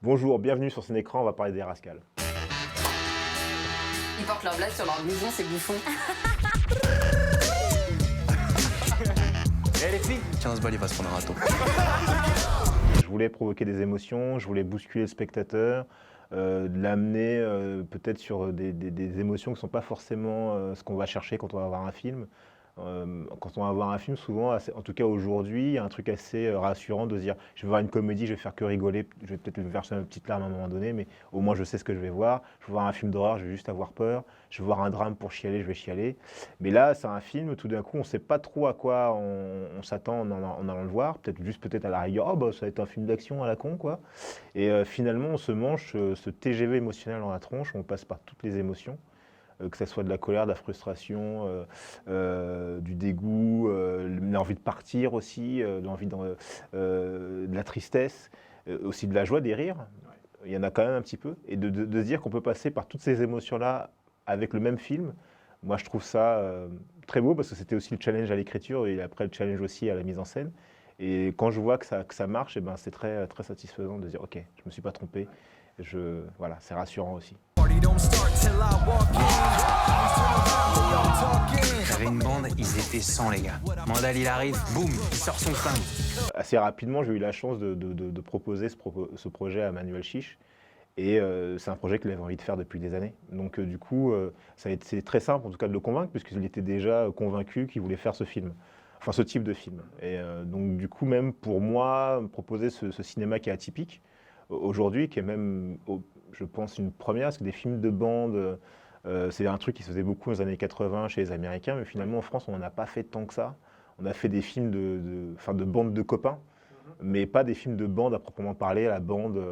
Bonjour, bienvenue sur Cinécran, on va parler des Rascals. Ils portent leur blague sur leur blouson, c'est bouffon. Eh les filles, 15 balles, il va se prendre un râteau. Je voulais provoquer des émotions, je voulais bousculer le spectateur, l'amener peut-être sur des émotions qui ne sont pas forcément ce qu'on va chercher quand on va voir un film. Quand on va voir un film, souvent, en tout cas aujourd'hui, il y a un truc assez rassurant de se dire je vais voir une comédie, je vais faire que rigoler, je vais peut-être me verser une petite larme à un moment donné, mais au moins je sais ce que je vais voir. Je vais voir un film d'horreur, je vais juste avoir peur. Je vais voir un drame pour chialer, je vais chialer. Mais là, c'est un film, tout d'un coup, on ne sait pas trop à quoi on s'attend en allant le voir. Peut-être à la rigueur, oh, bah, ça va être un film d'action à la con, quoi. Et finalement, on se mange ce TGV émotionnel dans la tronche, on passe par toutes les émotions. Que ce soit de la colère, de la frustration, du dégoût, l'envie de partir aussi, de la tristesse, aussi de la joie, des rires. Il y en a quand même un petit peu. Et de se dire qu'on peut passer par toutes ces émotions-là avec le même film, moi je trouve ça très beau parce que c'était aussi le challenge à l'écriture et après le challenge aussi à la mise en scène. Et quand je vois que ça marche, eh ben, c'est très, très satisfaisant de dire ok, je ne me suis pas trompé. Voilà, c'est rassurant aussi. J'avais une bande, ils étaient 100 les gars. Mandal il arrive, boum, il sort son flingue. Assez rapidement, j'ai eu la chance de proposer ce projet à Manuel Chiche. Et c'est un projet qu'il avait envie de faire depuis des années. Donc du coup, ça a été très simple en tout cas de le convaincre puisqu'il était déjà convaincu qu'il voulait faire ce film. Enfin ce type de film. Et donc du coup même pour moi, proposer ce cinéma qui est atypique aujourd'hui, qui est même, je pense, une première, parce que des films de bande, c'est un truc qui se faisait beaucoup dans les années 80 chez les Américains, mais finalement en France on n'en a pas fait tant que ça. On a fait des films de bande de copains, mais pas des films de bande à proprement parler, la bande,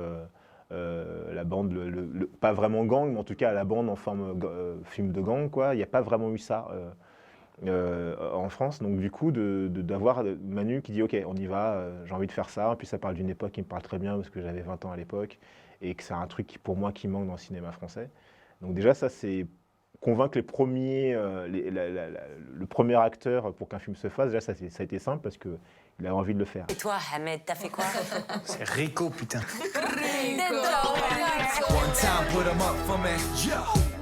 pas vraiment gang, mais en tout cas la bande en forme film de gang, quoi. Il n'y a pas vraiment eu ça en France. Donc du coup, d'avoir Manu qui dit ok, on y va, j'ai envie de faire ça. Puis ça parle d'une époque qui me parle très bien parce que j'avais 20 ans à l'époque et que c'est un truc pour moi qui manque dans le cinéma français. Donc déjà ça c'est convaincre le premier acteur pour qu'un film se fasse. Déjà ça a été simple parce que il avait envie de le faire. Et toi, Ahmed, t'as fait quoi? C'est Rico, putain.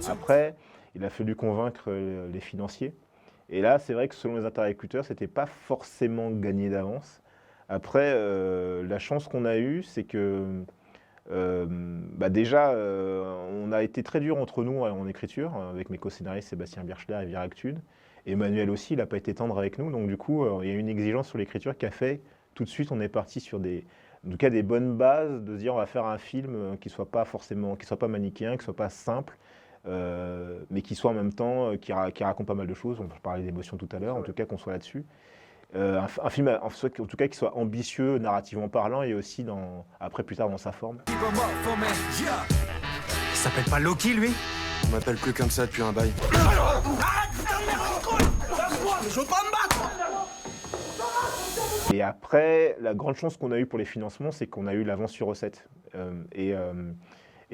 Après, il a fallu convaincre les financiers. Et là, c'est vrai que selon les interlocuteurs, c'était pas forcément gagné d'avance. Après, la chance qu'on a eue, c'est que déjà, on a été très dur entre nous en écriture, avec mes co-scénaristes Sébastien Birchler et Virak Thune. Emmanuel aussi, il n'a pas été tendre avec nous. Donc du coup, il y a eu une exigence sur l'écriture qui a fait, tout de suite, on est parti sur des bonnes bases, de se dire on va faire un film qui soit pas manichéen, qui soit pas simple, mais qui soit en même temps, qui raconte pas mal de choses. On parlait d'émotions tout à l'heure, en tout cas qu'on soit là-dessus. Un film en tout cas qui soit ambitieux, narrativement parlant, et aussi plus tard dans sa forme. Il s'appelle pas Loki, lui? On m'appelle plus comme ça depuis un bail. Je veux pas me battre! Et après, la grande chance qu'on a eue pour les financements, c'est qu'on a eu l'avance sur recette. Et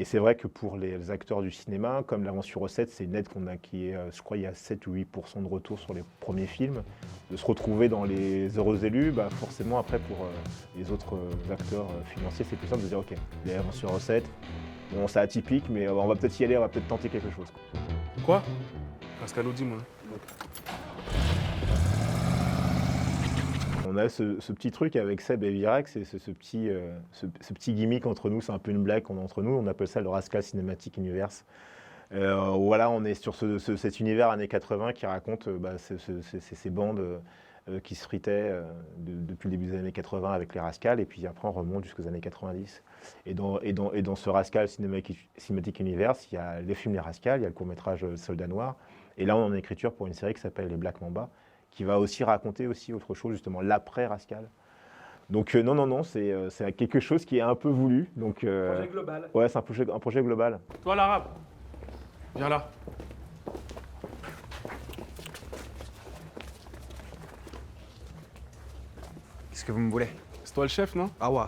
c'est vrai que pour les acteurs du cinéma, comme l'avance sur recette, c'est une aide qu'on a qui est, je crois, il y a 7 ou 8% de retour sur les premiers films. De se retrouver dans les heureux élus, forcément après pour les autres acteurs financiers, c'est plus simple de dire ok, les avances sur recette, bon c'est atypique, mais on va peut-être y aller, on va peut-être tenter quelque chose. Quoi? Pascal dit moi. On a ce petit truc avec Seb et Virak, c'est ce petit gimmick entre nous, c'est un peu une blague qu'on a entre nous, on appelle ça le Rascal Cinematic Universe. Voilà, on est sur cet univers années 80 qui raconte ces bandes qui se fritaient depuis le début des années 80 avec les Rascals, et puis après on remonte jusqu'aux années 90. Et dans ce Rascal Cinematic Universe, il y a les films Les Rascals, il y a le court-métrage Soldat Noir, et là on est en écriture pour une série qui s'appelle Les Black Mamba, qui va aussi raconter autre chose, justement l'après-Rascal. Donc non, c'est quelque chose qui est un peu voulu. Donc, Projet global. Ouais, c'est un projet global. Toi l'arabe, viens là. Qu'est-ce que vous me voulez? C'est toi le chef, non? Ah ouais.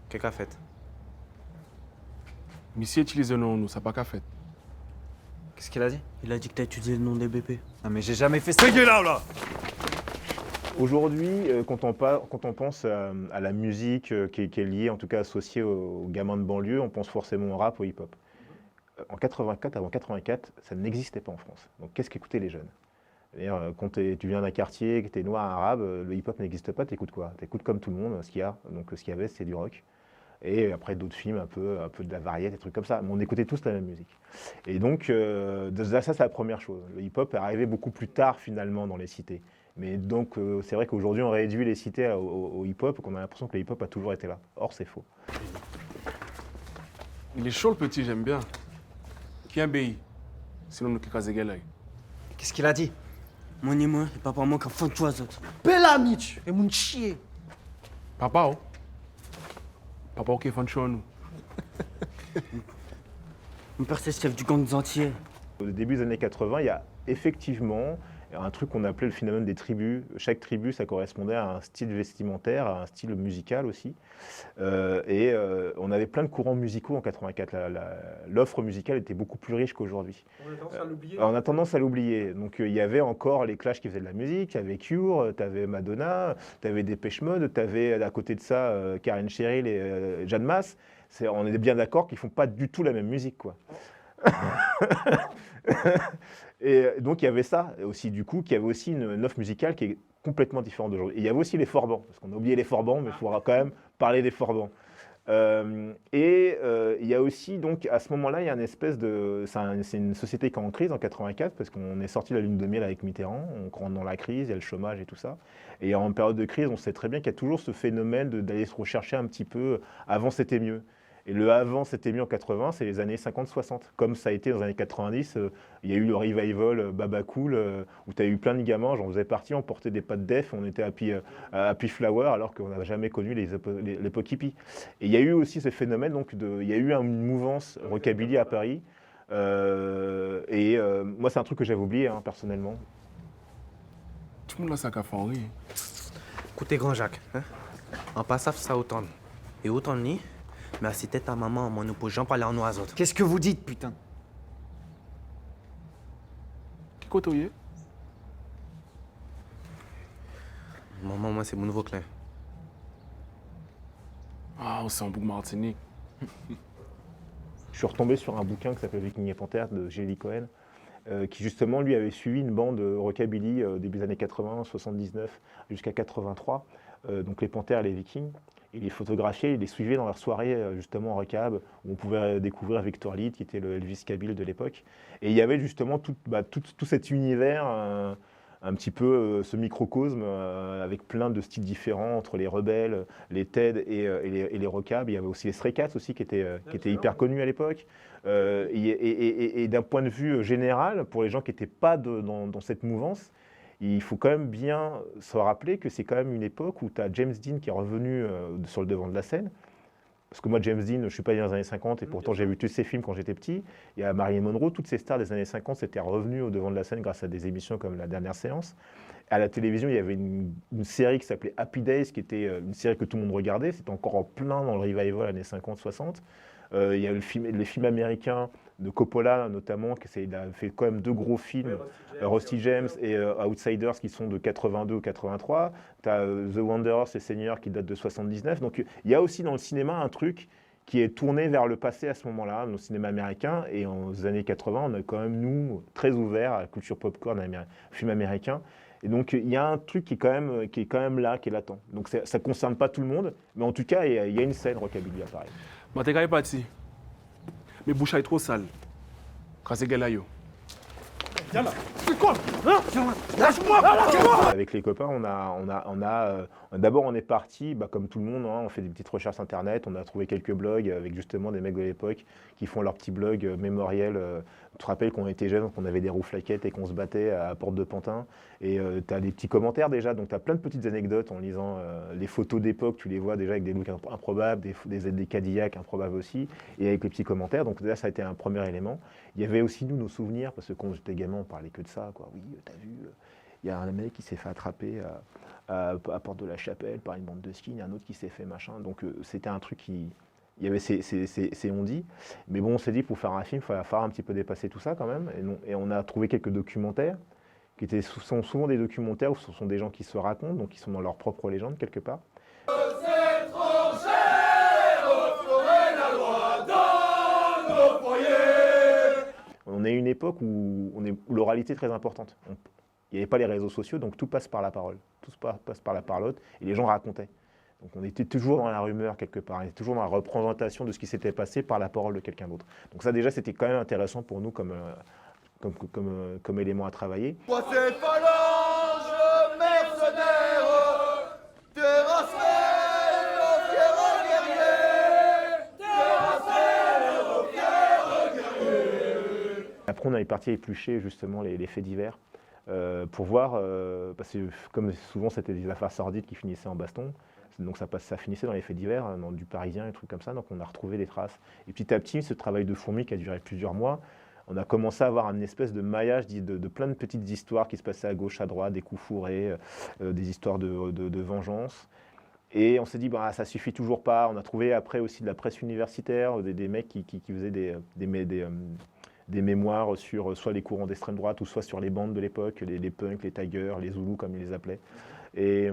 Qu'est-ce qu'a fait? Monsieur utilise le nom, nous, ça pas qu'à fait. Qu'est-ce qu'il a dit? Il a dit que t'as utilisé le nom des BP. Non mais j'ai jamais fait ça. là, là! Aujourd'hui, quand on pense à la musique qui est liée, en tout cas associée aux gamins de banlieue, on pense forcément au rap, au hip-hop. En 84, avant 84, ça n'existait pas en France. Donc qu'est-ce qu'écoutaient les jeunes? C'est-à-dire, quand tu viens d'un quartier, que tu es noir, arabe, le hip-hop n'existe pas, tu écoutes quoi? Tu écoutes comme tout le monde, ce qu'il y a. Donc ce qu'il y avait, c'est du rock. Et après d'autres films, un peu de la variété, des trucs comme ça. Mais on écoutait tous la même musique. Et donc, ça, c'est la première chose. Le hip-hop est arrivé beaucoup plus tard, finalement, dans les cités. Mais donc, c'est vrai qu'aujourd'hui, on réduit les cités au hip-hop, qu'on a l'impression que le hip-hop a toujours été là. Or, c'est faux. Il est chaud, le petit, j'aime bien. Qui a BI? Sinon, nous, qui casse-gueule. Qu'est-ce qu'il a dit? Moi ni moi, et papa moi qui font toi autres. Bela Mitch et mon chier. Papa, oh. Papa, ok, fan show, nous. Mon père c'est le chef du gang des entiers. Au début des années 80, il y a effectivement un truc qu'on appelait le phénomène des tribus. Chaque tribu, ça correspondait à un style vestimentaire, à un style musical aussi. On avait plein de courants musicaux en 84. L'offre musicale était beaucoup plus riche qu'aujourd'hui. On a tendance à l'oublier. Donc il y avait encore les Clash qui faisaient de la musique, il y avait Cure, tu avais Madonna, tu avais Depeche Mode, tu avais à côté de ça Karen Cheryl et Jeanne Masse. On est bien d'accord qu'ils ne font pas du tout la même musique, quoi. Et donc il y avait ça aussi, du coup, qu'il y avait aussi une offre musicale qui est complètement différente d'aujourd'hui. Et il y avait aussi les forbans, parce qu'on a oublié les forbans, mais il faudra quand même parler des forbans. Il y a aussi, donc, à ce moment-là, il y a une espèce de... C'est une société qui est en crise en 84, parce qu'on est sorti de la lune de miel avec Mitterrand, on rentre dans la crise, il y a le chômage et tout ça. Et en période de crise, on sait très bien qu'il y a toujours ce phénomène d'aller se rechercher un petit peu, avant c'était mieux. Et le avant, c'était mieux en 80, c'est les années 50-60. Comme ça a été dans les années 90, il y a eu le revival Baba Cool, où tu as eu plein de gamins, j'en faisais partie, on portait des pattes def, on était happy flower, alors qu'on n'a jamais connu l'époque hippie. Et il y a eu aussi ce phénomène, donc il y a eu une mouvance rockabilly à Paris. Moi, c'est un truc que j'avais oublié, hein, personnellement. Tout le monde a sa café. Écoutez, grand Jacques, hein? En passant, ça autant. Et autant ni, mais c'était ta maman, moi, nous pouvons parler en oiseau. Qu'est-ce que vous dites, putain? Qui côtoyait? Maman, moi, c'est mon nouveau clin. Ah, c'est en bouc Martinique. Je suis retombé sur un bouquin qui s'appelle Viking et Panthère de Jelly Cohen, qui justement, lui, avait suivi une bande rockabilly début des années 80, 79 jusqu'à 83, donc les Panthères et les Vikings. Il les photographiait, il les suivait dans leurs soirées justement en recab, où on pouvait découvrir Victor Lead, qui était le Elvis Kabyle de l'époque. Et il y avait justement tout cet univers, un petit peu ce microcosme, avec plein de styles différents, entre les rebelles, les TED et les recab. Il y avait aussi les Stray Cats aussi, qui étaient hyper connus à l'époque. Et d'un point de vue général, pour les gens qui n'étaient pas dans cette mouvance, il faut quand même bien se rappeler que c'est quand même une époque où tu as James Dean qui est revenu sur le devant de la scène. Parce que moi, James Dean, je ne suis pas né dans les années 50 et pourtant j'ai vu tous ses films quand j'étais petit. Il y a Marilyn Monroe, toutes ces stars des années 50 s'étaient revenues au devant de la scène grâce à des émissions comme La Dernière Séance. À la télévision, il y avait une série qui s'appelait Happy Days, qui était une série que tout le monde regardait. C'était encore en plein dans le revival années 50-60. Il y a les films américains de Coppola notamment, il a fait quand même 2 gros films, Rusty James et Outsiders qui sont de 82 ou 83. Tu as The Wanderers et Seigneur qui date de 79. Donc il y a aussi dans le cinéma un truc qui est tourné vers le passé à ce moment-là, dans le cinéma américain. Et en années 80, on est quand même, nous, très ouverts à la culture popcorn film américain. Et donc il y a un truc qui est quand même là, qui est latent. Donc ça ne concerne pas tout le monde, mais en tout cas, il y a une scène rockabilly à Paris. Moi, t'es pas parti. Mes bouches sont trop sales. Casse-gueule, yo. Viens là. C'est quoi? Hein? Lâche-moi! Avec les copains, d'abord on est parti, comme tout le monde, hein, on fait des petites recherches internet, on a trouvé quelques blogs avec justement des mecs de l'époque qui font leurs petits blogs mémoriels. Tu te rappelles qu'on était jeunes, qu'on avait des rouflaquettes et qu'on se battait à Porte de Pantin. Et tu as des petits commentaires déjà, donc tu as plein de petites anecdotes en lisant les photos d'époque, tu les vois déjà avec des looks improbables, des Cadillacs improbables aussi, et avec les petits commentaires. Donc déjà ça a été un premier élément. Il y avait aussi nous nos souvenirs, parce que quand j'étais gamin on parlait que de ça, quoi. Oui, t'as vu, il y a un mec qui s'est fait attraper à Porte de la Chapelle par une bande de skins, il y a un autre qui s'est fait machin. Donc c'était un truc qui... Il y avait ces on-dit. Mais bon, on s'est dit, pour faire un film, il va falloir un petit peu dépasser tout ça quand même. Et on a trouvé quelques documentaires sont souvent des documentaires où ce sont des gens qui se racontent, donc qui sont dans leur propre légende quelque part. On est à une époque où l'oralité est très importante. Il n'y avait pas les réseaux sociaux, donc tout passe par la parole. Tout passe par la parlotte, et les gens racontaient. Donc on était toujours dans la rumeur quelque part, on était toujours dans la représentation de ce qui s'était passé par la parole de quelqu'un d'autre. Donc ça déjà, c'était quand même intéressant pour nous comme élément à travailler. Moi c'est phalange mercenaire, terrassés aux fiers guerriers, terrassés aux fiers guerriers. Après on est parti éplucher justement les faits divers pour voir, parce que comme souvent c'était des affaires sordides qui finissaient en baston, donc ça finissait dans les faits divers, dans du Parisien, des trucs comme ça, donc on a retrouvé des traces. Et petit à petit, ce travail de fourmi qui a duré plusieurs mois, on a commencé à avoir une espèce de maillage de plein de petites histoires qui se passaient à gauche, à droite, des coups fourrés, des histoires de vengeance. Et on s'est dit, bah, ça suffit toujours pas. On a trouvé après aussi de la presse universitaire, des mecs qui faisaient des mémoires sur soit les courants d'extrême droite ou soit sur les bandes de l'époque, les punks, les tigers, les zoulous comme ils les appelaient. Et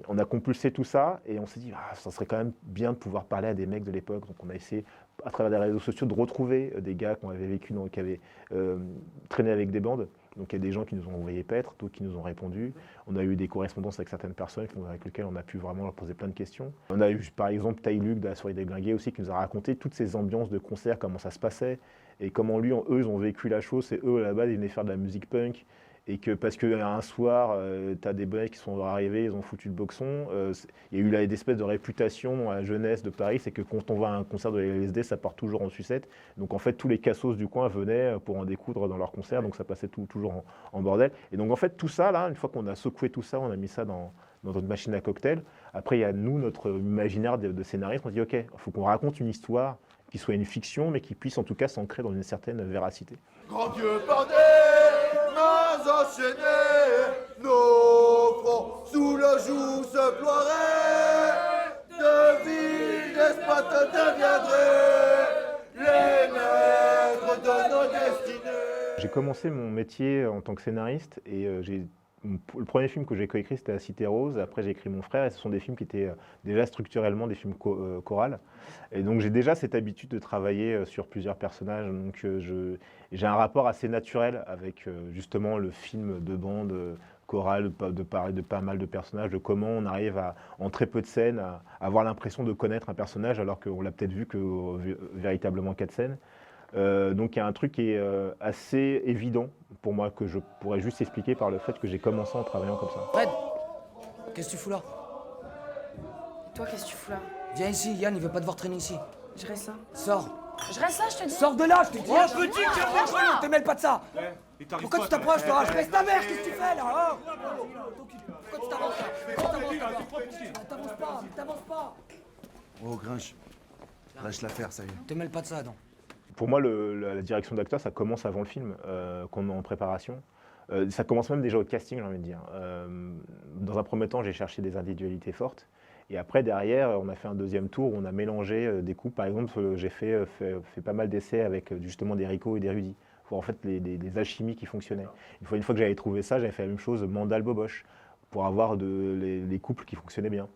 on a compulsé tout ça et on s'est dit, ah, ça serait quand même bien de pouvoir parler à des mecs de l'époque. Donc on a essayé, à travers les réseaux sociaux, de retrouver des gars qui avaient vécu, qui avaient traîné avec des bandes. Donc il y a des gens qui nous ont envoyé paître, d'autres qui nous ont répondu. On a eu des correspondances avec certaines personnes avec lesquelles on a pu vraiment leur poser plein de questions. On a eu par exemple Taï Luc de la Soirée des Glingués aussi qui nous a raconté toutes ces ambiances de concert, comment ça se passait et comment eux ils ont vécu la chose. C'est eux là-bas, ils venaient faire de la musique punk. Et que parce qu'un soir, tu as des mecs qui sont arrivés, ils ont foutu le boxon. Il y a eu là, des espèces de réputation dans la jeunesse de Paris, c'est que quand on va à un concert de LSD, ça part toujours en sucette. Donc en fait, tous les cassos du coin venaient pour en découdre dans leur concert, donc ça passait toujours en bordel. Et donc en fait, tout ça, là, une fois qu'on a secoué tout ça, on a mis ça dans notre machine à cocktail. Après, il y a nous, notre imaginaire de scénariste, on dit, OK, il faut qu'on raconte une histoire qui soit une fiction, mais qui puisse en tout cas s'ancrer dans une certaine véracité. Grand Dieu par des mains enchaînées, nos fronts sous le joug se ploieraient, de villes despotes deviendraient les maîtres de nos destinées. J'ai commencé mon métier en tant que scénariste et le premier film que j'ai coécrit, c'était La Cité Rose. Après, j'ai écrit Mon Frère et ce sont des films qui étaient déjà structurellement des films chorales. Et donc, j'ai déjà cette habitude de travailler sur plusieurs personnages. Donc, j'ai un rapport assez naturel avec justement le film de bande chorale, de parler de pas mal de personnages, de comment on arrive en très peu de scènes à avoir l'impression de connaître un personnage alors qu'on l'a peut-être vu que véritablement 4 scènes. Donc il y a un truc qui est assez évident pour moi que je pourrais juste expliquer par le fait que j'ai commencé en travaillant comme ça. Fred, qu'est-ce que tu fous là? Toi, qu'est-ce que tu fous là? Viens ici, Yann, il veut pas te voir traîner ici. Je reste là. Sors. Je reste là, je te dis. Sors de là, je te dis. Oh, petit, tiens, te mêle pas de ça. Pourquoi tu t'approches, toi? Je reste ta mère, qu'est-ce que tu fais là? Pourquoi tu t'avances là? T'avances pas. Oh, Grinch. Lâche l'affaire, ça y est. Te mêle pas de ça, non. Pour moi, la direction d'acteur, ça commence avant le film, qu'on est en préparation. Ça commence même déjà au casting, j'ai envie de dire. Dans un premier temps, j'ai cherché des individualités fortes. Et après, derrière, on a fait un deuxième tour où on a mélangé des couples. Par exemple, j'ai fait pas mal d'essais avec justement des Rico et des Rudy, pour en fait des alchimies qui fonctionnaient. Une fois que j'avais trouvé ça, j'avais fait la même chose Mandal-Boboche, pour avoir les couples qui fonctionnaient bien.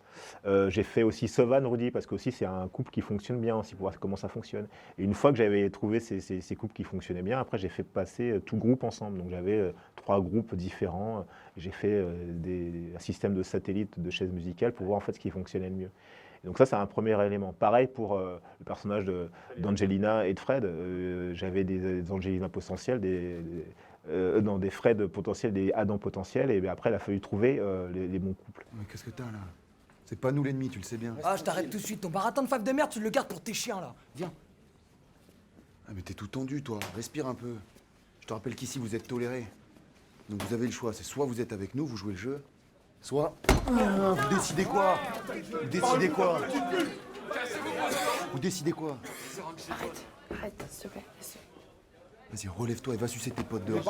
J'ai fait aussi Sovan-Rudy, parce que aussi c'est un couple qui fonctionne bien, aussi pour voir comment ça fonctionne. Et une fois que j'avais trouvé ces couples qui fonctionnaient bien, après j'ai fait passer tout groupe ensemble. Donc j'avais 3 groupes différents. J'ai fait un système de satellites de chaises musicales pour voir en fait ce qui fonctionnait le mieux. Et donc ça, c'est un premier élément. Pareil pour le personnage d'Angelina et de Fred. J'avais des Angelina potentiels, des Fred potentiels, des Adam potentiels, et après il a fallu trouver les bons couples. Mais qu'est-ce que t'as là? C'est pas nous l'ennemi, tu le sais bien. Ah, je t'arrête tout de suite. Ton baratin de fave de merde, tu le gardes pour tes chiens là. Viens. Ah mais t'es tout tendu, toi. Respire un peu. Je te rappelle qu'ici, vous êtes tolérés. Donc vous avez le choix. C'est soit vous êtes avec nous, vous jouez le jeu, soit... vous décidez quoi? Vous décidez quoi? Vous décidez quoi? Arrête, s'il te plaît. Vas-y, relève-toi et va sucer tes potes dehors.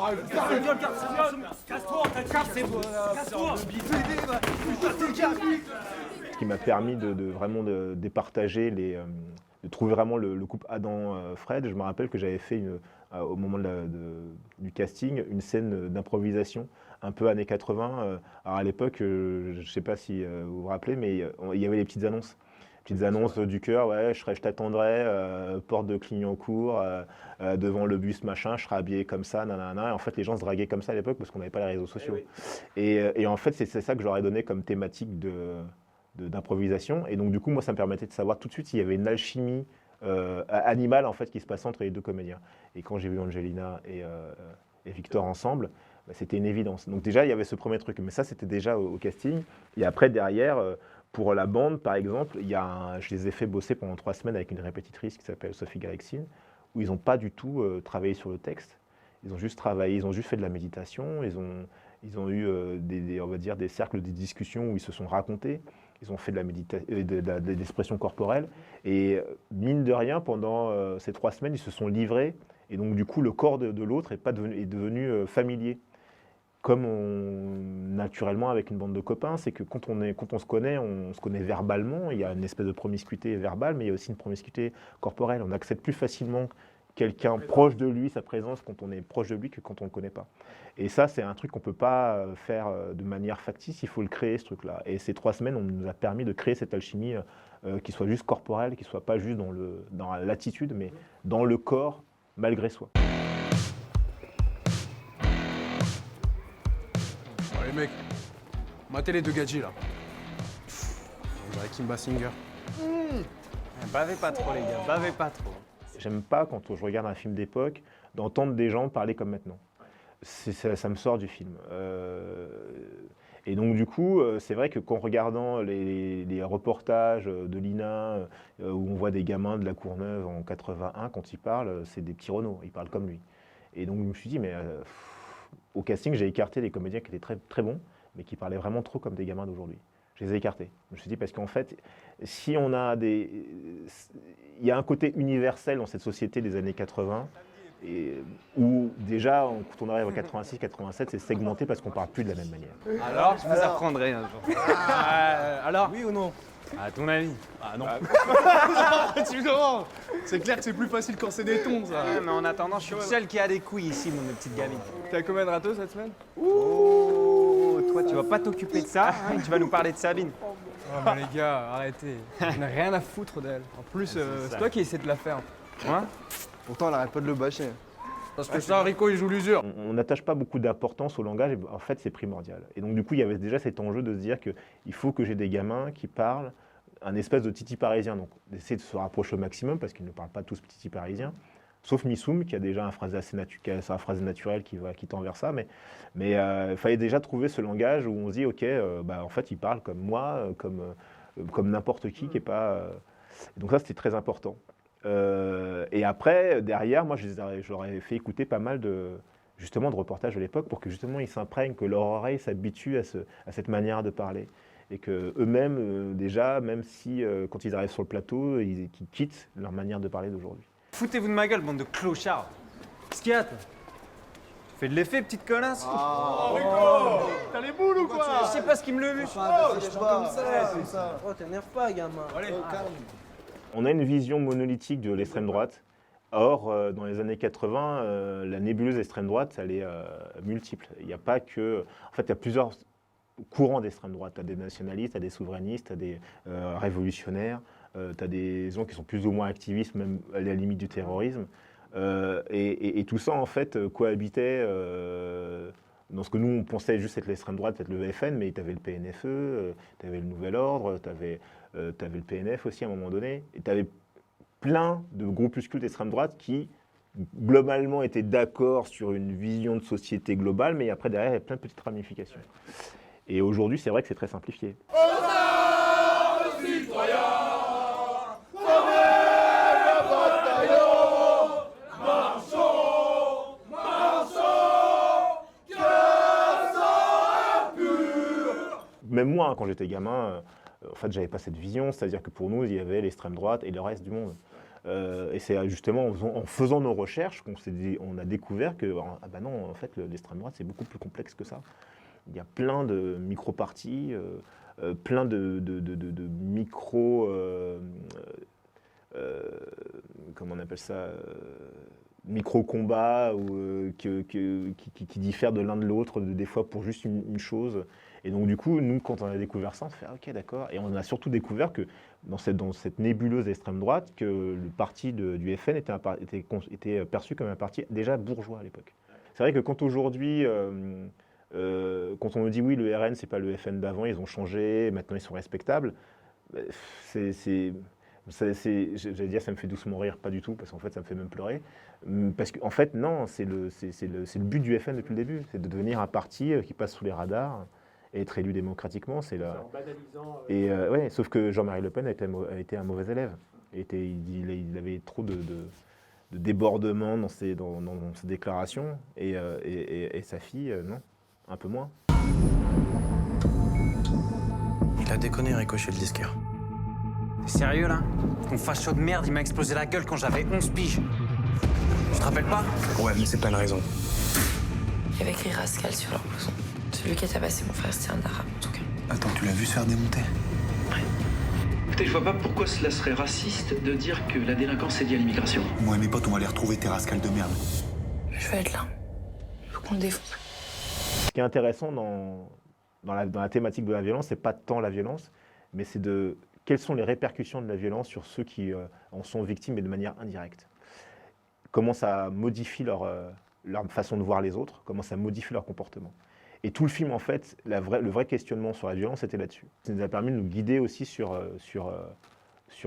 Ce qui m'a permis de vraiment départager de trouver vraiment le couple Adam-Fred. Je me rappelle que j'avais fait, au moment du casting, une scène d'improvisation, un peu années 80. Alors à l'époque, je ne sais pas si vous vous rappelez, mais il y avait les petites annonces. Petites annonces du cœur, ouais, je t'attendrai, porte de Clignancourt, devant le bus, machin, je serai habillé comme ça, nanana. Et en fait, les gens se draguaient comme ça à l'époque parce qu'on n'avait pas les réseaux sociaux. Et en fait, c'est ça que j'aurais donné comme thématique d'improvisation. Et donc, du coup, moi, ça me permettait de savoir tout de suite s'il y avait une alchimie animale, en fait, qui se passait entre les deux comédiens. Et quand j'ai vu Angelina et Victor ensemble, bah, c'était une évidence. Donc déjà, il y avait ce premier truc. Mais ça, c'était déjà au casting. Et après, derrière... pour la bande, par exemple, je les ai fait bosser pendant 3 semaines avec une répétitrice qui s'appelle Sophie Garexine, où ils n'ont pas du tout travaillé sur le texte. Ils ont juste travaillé, ils ont juste fait de la méditation. Ils ont eu on va dire, des cercles, des discussions où ils se sont racontés. Ils ont fait de l'expression corporelle. Et mine de rien, pendant ces 3 semaines, ils se sont livrés. Et donc, du coup, le corps de l'autre est devenu familier. Comme naturellement avec une bande de copains, c'est que quand on se connaît verbalement, il y a une espèce de promiscuité verbale, mais il y a aussi une promiscuité corporelle. On accepte plus facilement quelqu'un proche de lui, sa présence, quand on est proche de lui que quand on ne le connaît pas. Et ça, c'est un truc qu'on ne peut pas faire de manière factice, il faut le créer, ce truc-là. Et ces 3 semaines, on nous a permis de créer cette alchimie qui soit juste corporelle, qui ne soit pas juste dans l'attitude, mais dans le corps, malgré soi. Les mecs, matez les deux gadgets là. On dirait Kim Basinger. Bavez pas trop, les gars, bavez pas trop. J'aime pas, quand je regarde un film d'époque, d'entendre des gens parler comme maintenant. Ça me sort du film. Et donc du coup, c'est vrai que qu'en regardant les reportages de l'INA, où on voit des gamins de la Courneuve en 81, quand ils parlent, c'est des petits Renault, ils parlent comme lui. Et donc je me suis dit, mais au casting, j'ai écarté les comédiens qui étaient très, très bons, mais qui parlaient vraiment trop comme des gamins d'aujourd'hui. Je les ai écartés. Je me suis dit, parce qu'en fait, si on a il y a un côté universel dans cette société des années 80, où déjà, quand on arrive en 86, 87, c'est segmenté parce qu'on ne parle plus de la même manière. Alors, je vous apprendrai un jour. Alors, oui ou non? À ton avis? Ah non. Tu comprends? C'est clair que c'est plus facile quand c'est des tons, ça. Ouais, mais en attendant, je suis le seul qui a des couilles ici, mon petite gamine. T'as combien de râteaux cette semaine? Oh, toi, tu vas pas t'occuper de ça, hein, tu vas nous parler de Sabine. Oh, mais les gars, arrêtez. On n'a rien à foutre d'elle. En plus, c'est toi qui essaies de la faire. Ouais? Pourtant, elle arrête pas de le bâcher. Parce que ça, Rico, il joue l'usure. On n'attache pas beaucoup d'importance au langage, et en fait, c'est primordial. Et donc, du coup, il y avait déjà cet enjeu de se dire qu'il faut que j'ai des gamins qui parlent un espèce de titi parisien. Donc, d'essayer de se rapprocher au maximum, parce qu'ils ne parlent pas tous titi parisien, sauf Missoum, qui a déjà un phrasé sa phrase naturelle qui tend vers ça. Mais il fallait déjà trouver ce langage où on se dit, OK, en fait, il parle comme moi, comme n'importe qui n'est pas... Donc ça, c'était très important. Et après, derrière, moi, je leur ai fait écouter pas mal de reportages de l'époque pour que justement ils s'imprègnent, que leur oreille s'habitue à cette manière de parler. Et qu'eux-mêmes, déjà, même si quand ils arrivent sur le plateau, qu'ils quittent leur manière de parler d'aujourd'hui. Foutez-vous de ma gueule, bande de clochards. Qu'est-ce qu'il y a, toi? Tu fais de l'effet, petite connasse? Oh, Rico! T'as les boules ou quoi? Je sais pas ce qui me le vu. Oh, t'énerve pas, gamin. Allez, calme. On a une vision monolithique de l'extrême droite. Or, dans les années 80, la nébuleuse extrême droite, elle est multiple. Il n'y a pas que... En fait, il y a plusieurs courants d'extrême droite. Tu as des nationalistes, tu as des souverainistes, tu as des révolutionnaires, tu as des gens qui sont plus ou moins activistes, même à la limite du terrorisme. Et tout ça, en fait, cohabitait dans ce que nous, on pensait juste être l'extrême droite, peut-être le FN, mais tu avais le PNFE, tu avais le Nouvel Ordre, tu avais le PNF aussi à un moment donné. Et tu avais plein de groupuscules d'extrême droite qui, globalement, étaient d'accord sur une vision de société globale, mais après, derrière, il y a plein de petites ramifications. Et aujourd'hui, c'est vrai que c'est très simplifié. Même moi, quand j'étais gamin, en fait, j'avais pas cette vision, c'est-à-dire que pour nous, il y avait l'extrême droite et le reste du monde. Et c'est justement en faisant nos recherches qu'on a découvert que, ah ben non, en fait, l'extrême droite, c'est beaucoup plus complexe que ça. Il y a plein de micro-partis, plein de micro... comment on appelle ça, micro-combats qui diffèrent de l'un de l'autre, des fois pour juste une chose. Et donc du coup, nous, quand on a découvert ça, on se fait ok, d'accord. Et on a surtout découvert que dans cette nébuleuse extrême droite, que le parti du FN était perçu comme un parti déjà bourgeois à l'époque. C'est vrai que quand aujourd'hui, quand on nous dit oui, le RN, c'est pas le FN d'avant, ils ont changé, maintenant ils sont respectables, j'allais dire, ça me fait doucement rire, pas du tout, parce qu'en fait, ça me fait même pleurer. Parce qu'en fait, non, c'est le but du FN depuis le début, c'est de devenir un parti qui passe sous les radars et être élu démocratiquement. Ouais, sauf que Jean-Marie Le Pen a été un mauvais élève. Il avait trop de débordements dans ses déclarations, et sa fille, non, un peu moins. Il a déconné, Ricochet, le disquaire. T'es sérieux là? Ton facho de merde, il m'a explosé la gueule quand j'avais 11 piges. Tu te rappelles pas? Ouais, mais c'est pas une raison. Il y avait écrit Rascal sur leur blouson. Celui qui a tabassé mon frère, c'était un arabe en tout cas. Attends, tu l'as vu se faire démonter? Écoutez, je vois pas pourquoi cela serait raciste de dire que la délinquance est liée à l'immigration. Moi et mes potes, on va aller retrouver tes rascals de merde. Je veux être là. Il faut qu'on le défonce. Ce qui est intéressant dans la thématique de la violence, c'est pas tant la violence, mais c'est quelles sont les répercussions de la violence sur ceux qui en sont victimes, et de manière indirecte. Comment ça modifie leur façon de voir les autres, comment ça modifie leur comportement. Et tout le film, en fait, le vrai questionnement sur la violence était là-dessus. Ça nous a permis de nous guider aussi sur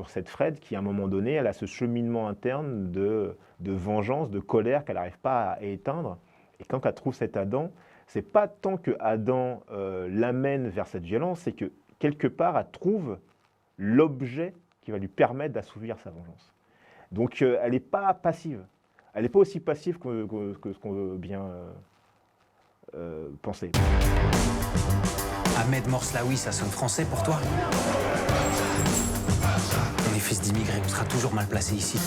cette Fred qui, à un moment donné, elle a ce cheminement interne de vengeance, de colère qu'elle n'arrive pas à éteindre. Et quand elle trouve cet Adam, c'est pas tant que Adam l'amène vers cette violence, c'est que quelque part, elle trouve l'objet qui va lui permettre d'assouvir sa vengeance. Donc, elle n'est pas passive. Elle n'est pas aussi passive que ce qu'on veut bien penser. Ahmed Morslaoui, ça sonne français pour toi? On est fils d'immigrés, on sera toujours mal placés ici.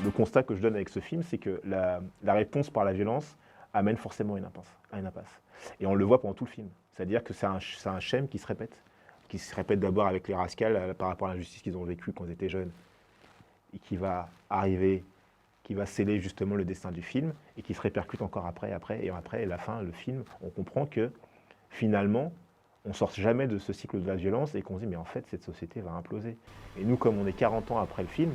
Le constat que je donne avec ce film, c'est que la réponse par la violence amène forcément à une impasse. Et on le voit pendant tout le film. C'est-à-dire que c'est un schème qui se répète d'abord avec les rascals par rapport à l'injustice qu'ils ont vécue quand ils étaient jeunes, et qui va arriver, qui va sceller justement le destin du film, et qui se répercute encore après, et la fin, le film, on comprend que finalement, on ne sort jamais de ce cycle de la violence, et qu'on se dit, mais en fait, cette société va imploser. Et nous, comme on est 40 ans après le film,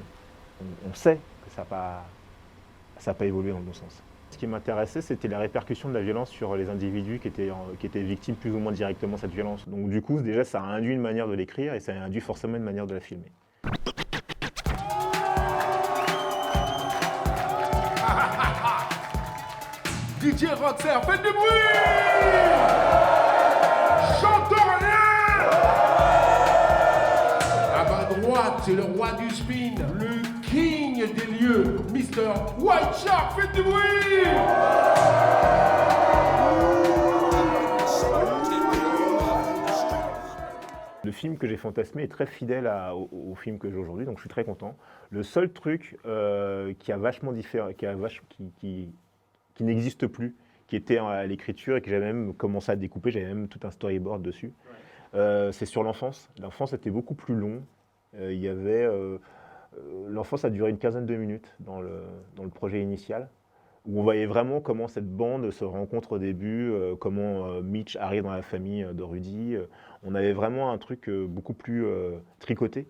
on sait que ça n'a pas évolué dans le bon sens. Ce qui m'intéressait, c'était la répercussion de la violence sur les individus qui étaient victimes plus ou moins directement de cette violence. Donc du coup, déjà, ça a induit une manière de l'écrire et ça a induit forcément une manière de la filmer. DJ Roxer, faites du bruit! Chantons rien! À ma droite, c'est le roi du spin, le king des lieux, Mr. White Shark, faites du bruit! Le film que j'ai fantasmé est très fidèle au film que j'ai aujourd'hui, donc je suis très content. Le seul truc qui a vachement différent, qui n'existe plus, qui était à l'écriture et que j'avais même commencé à découper, j'avais même tout un storyboard dessus, c'est sur l'enfance. L'enfance était beaucoup plus long. L'enfance a duré une quinzaine de minutes dans le projet initial, où on voyait vraiment comment cette bande se rencontre au début, comment Mitch arrive dans la famille de Rudy. On avait vraiment un truc beaucoup plus tricoté.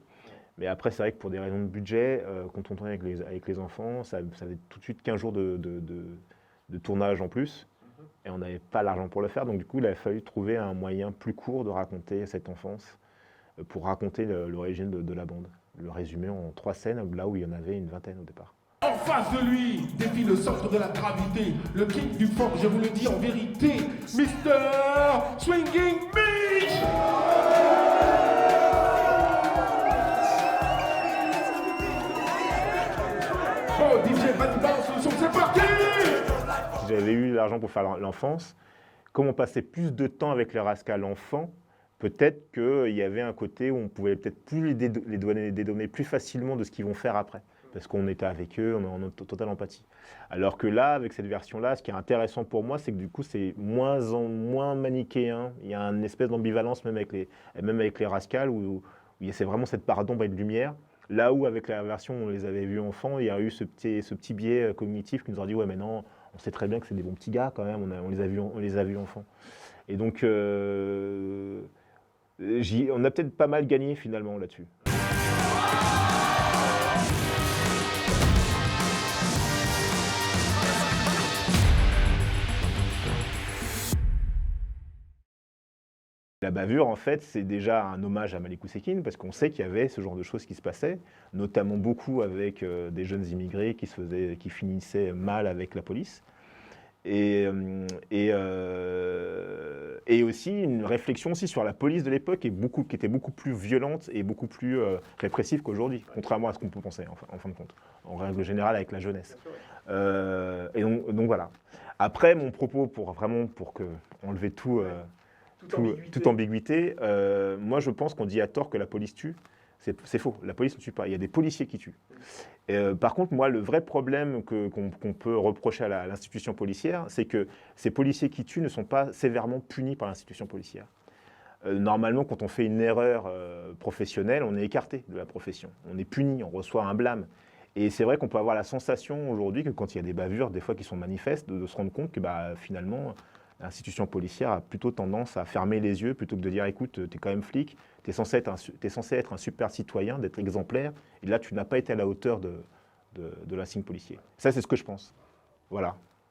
Mais après, c'est vrai que pour des raisons de budget, quand on tournait avec les enfants, ça avait tout de suite 15 jours de tournage en plus. Et on n'avait pas l'argent pour le faire. Donc du coup, il a fallu trouver un moyen plus court de raconter cette enfance pour raconter l'origine de la bande. Le résumer en 3 scènes, là où il y en avait une vingtaine au départ. En face de lui, défie le centre de la gravité, le king du fort, je vous le dis en vérité, Mr. Swinging Mitch! Oh, DJ Van Balance, le son, c'est parti! Si j'avais eu l'argent pour faire l'enfance, comme on passait plus de temps avec les rascals enfants, peut-être qu'il y avait un côté où on pouvait peut-être plus les dédouaner plus facilement de ce qu'ils vont faire après. parce qu'on était avec eux, on est en totale empathie. Alors que là, avec cette version-là, ce qui est intéressant pour moi, c'est que du coup, c'est moins manichéen. Il y a une espèce d'ambivalence même avec les Rascals, où c'est vraiment cette part d'ombre et de lumière. Là où, avec la version où on les avait vus enfants, il y a eu ce petit biais cognitif qui nous a dit « Ouais, mais non, on sait très bien que c'est des bons petits gars quand même, on les a vus enfants. » Et donc, on a peut-être pas mal gagné finalement là-dessus. La bavure, en fait, c'est déjà un hommage à Malik Oussekine, parce qu'on sait qu'il y avait ce genre de choses qui se passaient, notamment beaucoup avec des jeunes immigrés qui finissaient mal avec la police. Et aussi une réflexion aussi sur la police de l'époque qui était beaucoup plus violente et beaucoup plus répressive qu'aujourd'hui, contrairement à ce qu'on peut penser en fin de compte, en règle générale avec la jeunesse. Et donc voilà. Après, mon propos pour enlever toute ambiguïté, moi je pense qu'on dit à tort que la police tue. C'est faux, la police ne tue pas, il y a des policiers qui tuent. Par contre, moi, le vrai problème qu'on peut reprocher à l'institution policière, c'est que ces policiers qui tuent ne sont pas sévèrement punis par l'institution policière. Normalement, quand on fait une erreur professionnelle, on est écarté de la profession. On est puni, on reçoit un blâme. Et c'est vrai qu'on peut avoir la sensation aujourd'hui que quand il y a des bavures, des fois qui sont manifestes, de se rendre compte que finalement, l'institution policière a plutôt tendance à fermer les yeux plutôt que de dire « écoute, tu es quand même flic, tu es censé être un super citoyen, d'être exemplaire, et là tu n'as pas été à la hauteur de l'insigne policier ». Ça, c'est ce que je pense. Voilà.